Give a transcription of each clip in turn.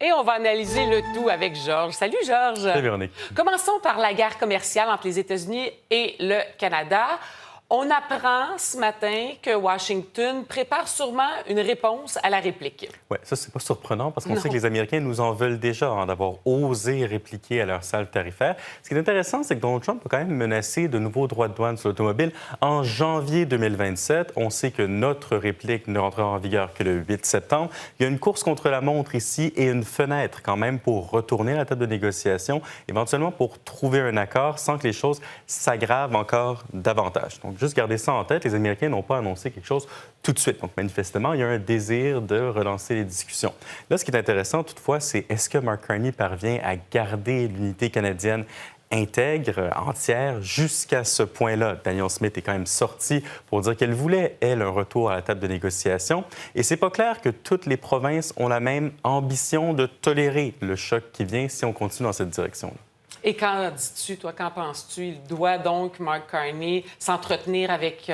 Et on va analyser le tout avec Georges. Salut, Georges. Salut, Véronique. Commençons par la guerre commerciale entre les États-Unis et le Canada. On apprend ce matin que Washington prépare sûrement une réponse à la réplique. Oui, ça, c'est pas surprenant parce qu'on sait que les Américains nous en veulent déjà d'avoir osé répliquer à leur salve tarifaire. Ce qui est intéressant, c'est que Donald Trump a quand même menacé de nouveaux droits de douane sur l'automobile en janvier 2027. On sait que notre réplique ne rentrera en vigueur que le 8 septembre. Il y a une course contre la montre ici et une fenêtre quand même pour retourner à la table de négociation, éventuellement pour trouver un accord sans que les choses s'aggravent encore davantage. Donc, juste garder ça en tête, les Américains n'ont pas annoncé quelque chose tout de suite. Donc, manifestement, il y a un désir de relancer les discussions. Là, ce qui est intéressant, toutefois, c'est est-ce que Mark Carney parvient à garder l'unité canadienne intègre, entière, jusqu'à ce point-là. Danielle Smith est quand même sortie pour dire qu'elle voulait, elle, un retour à la table de négociation. Et c'est pas clair que toutes les provinces ont la même ambition de tolérer le choc qui vient si on continue dans cette direction-là. Et qu'en dis-tu, toi, qu'en penses-tu? Il doit donc, Mark Carney, s'entretenir avec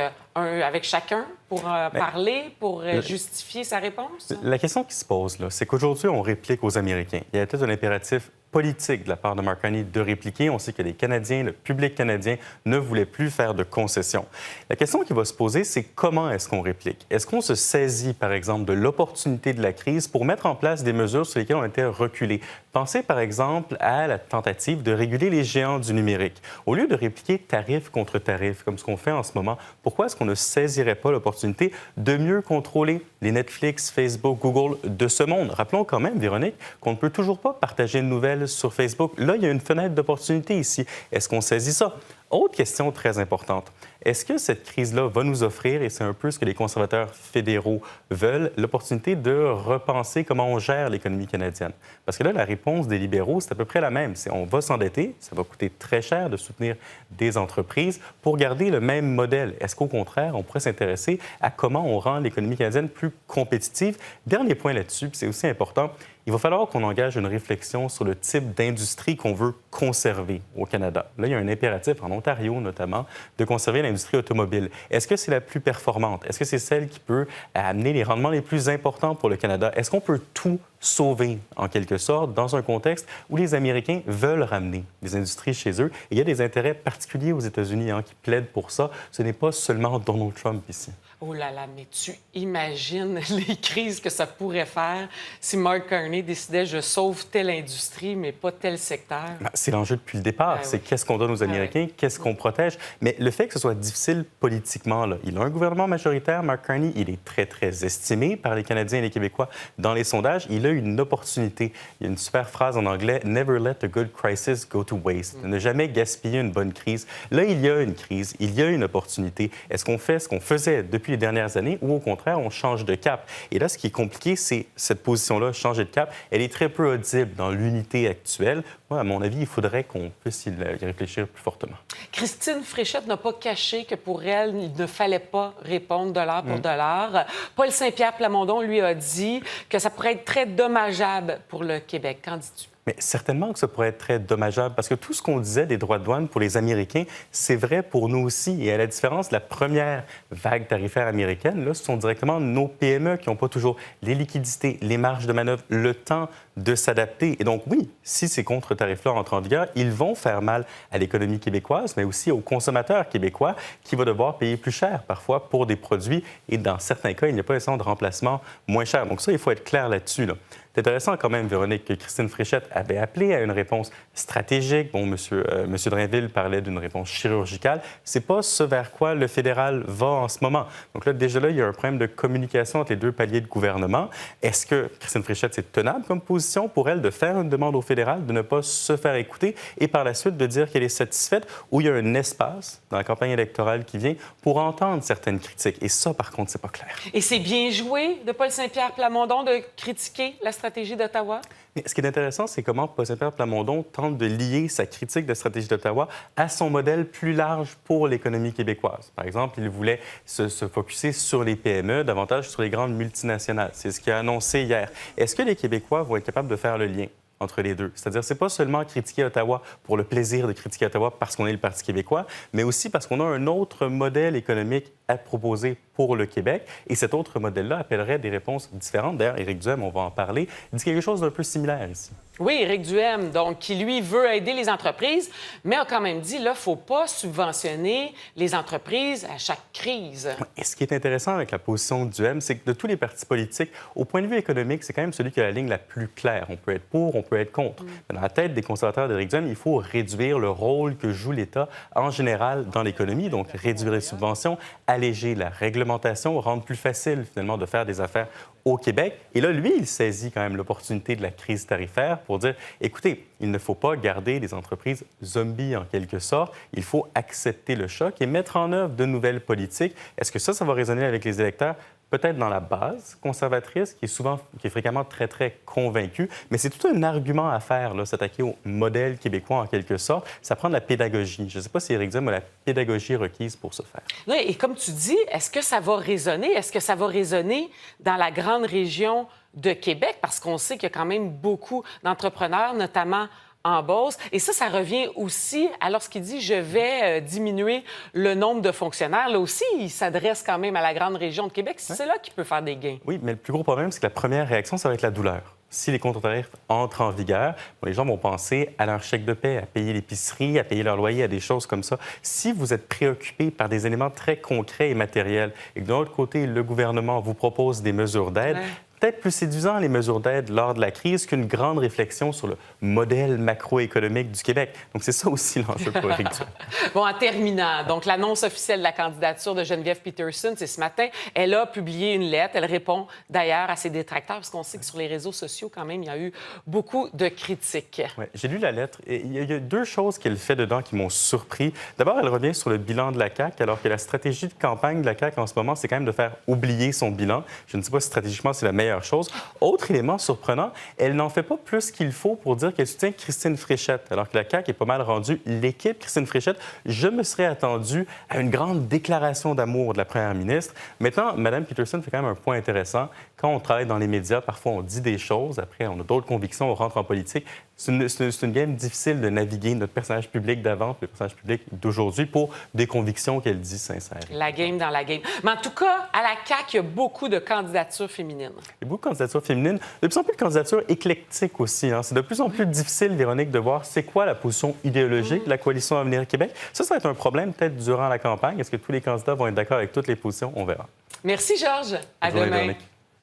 chacun pour parler, pour justifier sa réponse? La question qui se pose, là, c'est qu'aujourd'hui, on réplique aux Américains. Il y a peut-être un impératif politique de la part de Mark Carney de répliquer. On sait que les Canadiens, le public canadien, ne voulait plus faire de concessions. La question qui va se poser, c'est comment est-ce qu'on réplique? Est-ce qu'on se saisit, par exemple, de l'opportunité de la crise pour mettre en place des mesures sur lesquelles on était reculé? Pensez, par exemple, à la tentative de réguler les géants du numérique. Au lieu de répliquer tarif contre tarif, comme ce qu'on fait en ce moment, pourquoi est-ce qu'on ne saisirait pas l'opportunité de mieux contrôler les Netflix, Facebook, Google de ce monde? Rappelons quand même, Véronique, qu'on ne peut toujours pas partager de nouvelles sur Facebook. Là, il y a une fenêtre d'opportunité ici. Est-ce qu'on saisit ça? Autre question très importante. Est-ce que cette crise-là va nous offrir, et c'est un peu ce que les conservateurs fédéraux veulent, l'opportunité de repenser comment on gère l'économie canadienne? Parce que là, la réponse des libéraux, c'est à peu près la même. C'est on va s'endetter, ça va coûter très cher de soutenir des entreprises pour garder le même modèle. Est-ce qu'au contraire, on pourrait s'intéresser à comment on rend l'économie canadienne plus compétitive? Dernier point là-dessus, puis c'est aussi important, il va falloir qu'on engage une réflexion sur le type d'industrie qu'on veut conserver au Canada. Là, il y a un impératif, en Ontario notamment, de conserver l'industrie automobile. Est-ce que c'est la plus performante? Est-ce que c'est celle qui peut amener les rendements les plus importants pour le Canada? Est-ce qu'on peut tout sauver, en quelque sorte, dans un contexte où les Américains veulent ramener des industries chez eux? Et il y a des intérêts particuliers aux États-Unis qui plaident pour ça. Ce n'est pas seulement Donald Trump ici. Oh là là, mais tu imagines les crises que ça pourrait faire si Mark Carney décidait « je sauve telle industrie, mais pas tel secteur ». C'est l'enjeu depuis le départ. C'est qu'est-ce qu'on donne aux Américains, qu'est-ce qu'on protège. Mais le fait que ce soit difficile politiquement, là, il a un gouvernement majoritaire, Mark Carney, il est très, très estimé par les Canadiens et les Québécois dans les sondages. Il a une opportunité. Il y a une super phrase en anglais, « Never let a good crisis go to waste ». Ne jamais gaspiller une bonne crise. Là, il y a une crise, il y a une opportunité. Est-ce qu'on fait ce qu'on faisait depuis les dernières années ou au contraire, on change de cap? Et là, ce qui est compliqué, c'est cette position-là, changer de cap, elle est très peu audible dans l'unité actuelle. Moi, à mon avis, il faudrait qu'on puisse y réfléchir plus fortement. Christine Fréchette n'a pas caché que pour elle, il ne fallait pas répondre dollar pour dollar. Paul Saint-Pierre Plamondon, lui, a dit que ça pourrait être très dommageable pour le Québec. Qu'en dis-tu? Mais certainement que ça pourrait être très dommageable parce que tout ce qu'on disait des droits de douane pour les Américains, c'est vrai pour nous aussi. Et à la différence de la première vague tarifaire américaine, là, ce sont directement nos PME qui n'ont pas toujours les liquidités, les marges de manœuvre, le temps de s'adapter. Et donc, oui, si ces contre-tarifs-là entrent en vigueur, ils vont faire mal à l'économie québécoise, mais aussi aux consommateurs québécois qui vont devoir payer plus cher parfois pour des produits. Et dans certains cas, il n'y a pas nécessairement de remplacement moins cher. Donc ça, il faut être clair là-dessus. C'est intéressant quand même, Véronique, que Christine Fréchette avait appelé à une réponse stratégique. Bon, monsieur Drainville parlait d'une réponse chirurgicale. C'est pas ce vers quoi le fédéral va en ce moment. Donc là, déjà là, il y a un problème de communication entre les deux paliers de gouvernement. Est-ce que Christine Fréchette, c'est tenable comme position pour elle de faire une demande au fédéral, de ne pas se faire écouter et par la suite de dire qu'elle est satisfaite ou il y a un espace dans la campagne électorale qui vient pour entendre certaines critiques? Et ça, par contre, c'est pas clair. Et c'est bien joué de Paul Saint-Pierre Plamondon de critiquer la stratégie d'Ottawa? Mais ce qui est intéressant, c'est comment Paul Saint-Pierre Plamondon tente de lier sa critique de la stratégie d'Ottawa à son modèle plus large pour l'économie québécoise. Par exemple, il voulait se focusser sur les PME, davantage sur les grandes multinationales. C'est ce qu'il a annoncé hier. Est-ce que les Québécois vont être capables de faire le lien entre les deux? C'est-à-dire, c'est pas seulement critiquer Ottawa pour le plaisir de critiquer Ottawa parce qu'on est le Parti québécois, mais aussi parce qu'on a un autre modèle économique à proposer pour le Québec. Et cet autre modèle-là appellerait des réponses différentes. D'ailleurs, Éric Duhem, on va en parler, dit quelque chose d'un peu similaire ici. Oui, Éric Duhem, donc, qui, lui, veut aider les entreprises, mais a quand même dit, là, il ne faut pas subventionner les entreprises à chaque crise. Et ce qui est intéressant avec la position de Duhem, c'est que de tous les partis politiques, au point de vue économique, c'est quand même celui qui a la ligne la plus claire. On peut être pour, on peut être contre. Mais dans la tête des conservateurs d'Éric Duhem, il faut réduire le rôle que joue l'État en général dans l'économie, donc réduire les subventions, alléger la réglementation, rendre plus facile, finalement, de faire des affaires au Québec. Et là, lui, il saisit quand même l'opportunité de la crise tarifaire pour dire, écoutez, il ne faut pas garder les entreprises zombies en quelque sorte. Il faut accepter le choc et mettre en œuvre de nouvelles politiques. Est-ce que ça va résonner avec les électeurs? Peut-être dans la base conservatrice, qui est fréquemment très, très convaincue, mais c'est tout un argument à faire, là, s'attaquer au modèle québécois en quelque sorte. Ça prend de la pédagogie. Je ne sais pas si Éric Duhem a la pédagogie requise pour ce faire. Oui, et comme tu dis, est-ce que ça va résonner? Est-ce que ça va résonner dans la grande région de Québec? Parce qu'on sait qu'il y a quand même beaucoup d'entrepreneurs, notamment en Beauce. Et ça revient aussi à lorsqu'il dit « je vais diminuer le nombre de fonctionnaires ». Là aussi, il s'adresse quand même à la grande région de Québec. C'est là qu'il peut faire des gains. Oui, mais le plus gros problème, c'est que la première réaction, ça va être la douleur. Si les contre-tarifs entrent en vigueur, les gens vont penser à leur chèque de paie, à payer l'épicerie, à payer leur loyer, à des choses comme ça. Si vous êtes préoccupé par des éléments très concrets et matériels et que de l'autre côté, le gouvernement vous propose des mesures d'aide, peut-être plus séduisant les mesures d'aide lors de la crise qu'une grande réflexion sur le modèle macroéconomique du Québec. Donc, c'est ça aussi l'enjeu pour Éric Duhem. Bon, en terminant, donc l'annonce officielle de la candidature de Geneviève Peterson, c'est ce matin. Elle a publié une lettre. Elle répond d'ailleurs à ses détracteurs, parce qu'on sait que sur les réseaux sociaux, quand même, il y a eu beaucoup de critiques. Ouais, j'ai lu la lettre et il y a deux choses qu'elle fait dedans qui m'ont surpris. D'abord, elle revient sur le bilan de la CAQ, alors que la stratégie de campagne de la CAQ en ce moment, c'est quand même de faire oublier son bilan. Je ne sais pas si stratégiquement, c'est la meilleure chose. Autre élément surprenant, elle n'en fait pas plus qu'il faut pour dire qu'elle soutient Christine Fréchette, alors que la CAQ est pas mal rendue. L'équipe Christine Fréchette, je me serais attendu à une grande déclaration d'amour de la première ministre. Maintenant, Mme Peterson fait quand même un point intéressant. Quand on travaille dans les médias, parfois on dit des choses, après on a d'autres convictions, on rentre en politique. C'est une game difficile de naviguer notre personnage public d'avant et le personnage public d'aujourd'hui pour des convictions qu'elle dit sincères. La game dans la game. Mais en tout cas, à la CAQ, il y a beaucoup de candidatures féminines. Il y a beaucoup de candidatures féminines, de plus en plus de candidatures éclectiques aussi. C'est de plus en plus difficile, Véronique, de voir c'est quoi la position idéologique de la Coalition Avenir Québec. Ça va être un problème peut-être durant la campagne. Est-ce que tous les candidats vont être d'accord avec toutes les positions? On verra. Merci, Georges. À Bonne journée, demain. Véronique.